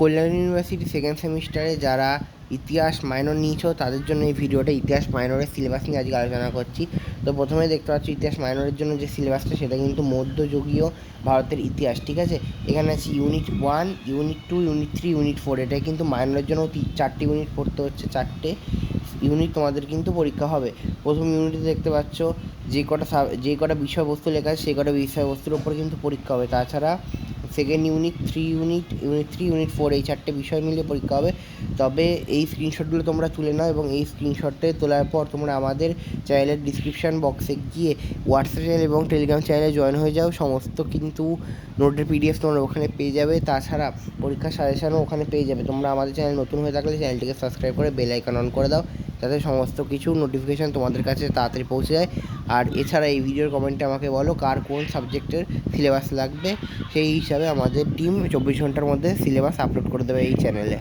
Kalyani university second সেমিস্টারে যারা ইতিহাস মাইনর নিয়েছো তাদের জন্য এই ভিডিওটা। ইতিহাস মাইনরের সিলেবাস নিয়ে আজকে আলোচনা করছি। তো প্রথমে দেখতে পাচ্ছি ইতিহাস মাইনরের জন্য যে সিলেবাসটা সেটা কিন্তু মধ্যযুগীয় ভারতের ইতিহাস, ঠিক আছে। এখানে আছে ইউনিট 1, ইউনিট 2, ইউনিট 3, ইউনিট 4। এটা কিন্তু মাইনরের জন্য 4টি ইউনিট পড়তে হচ্ছে, 4টে ইউনিট তোমাদের কিন্তু পরীক্ষা হবে। প্রথম ইউনিটে দেখতে পাচ্ছ যে কটা বিষয়বস্তু লেখা আছে সেই কটা বিষয়বস্তুর ওপর কিন্তু পরীক্ষা হবে। তাছাড়া সেকেন্ড ইউনিট, ইউনিট 3, ইউনিট 4 এই 4টে বিষয় মিলিয়ে পরীক্ষা হবে। তবে এই স্ক্রিনশটগুলো তোমরা তুলে নাও এবং এই স্ক্রিনশটে তোলার পর তোমরা আমাদের চ্যানেলের ডিসক্রিপশান বক্সে গিয়ে হোয়াটসঅ্যাপ চ্যানেল এবং টেলিগ্রাম চ্যানেলে জয়েন হয়ে যাও। সমস্ত কিন্তু নোটের পিডিএফ তোমরা ওখানে পেয়ে যাবে। তাছাড়া পরীক্ষার সাজেশানও ওখানে পেয়ে যাবে। তোমরা আমাদের চ্যানেল নতুন হয়ে থাকলে চ্যানেলটিকে সাবস্ক্রাইব করে বেল আইকন অন করে দাও, যাতে সমস্ত কিছু নোটিফিকেশান তোমাদের কাছে তাড়াতাড়ি পৌঁছে যায়। আর এছাড়া এই ভিডিওর কমেন্টে আমাকে বলো কার কোন সাবজেক্টের সিলেবাস লাগবে, সেই হিসাবে আমাদের টিম 24 ঘন্টার মধ্যে সিলেবাস আপলোড করে দেবে এই চ্যানেলে।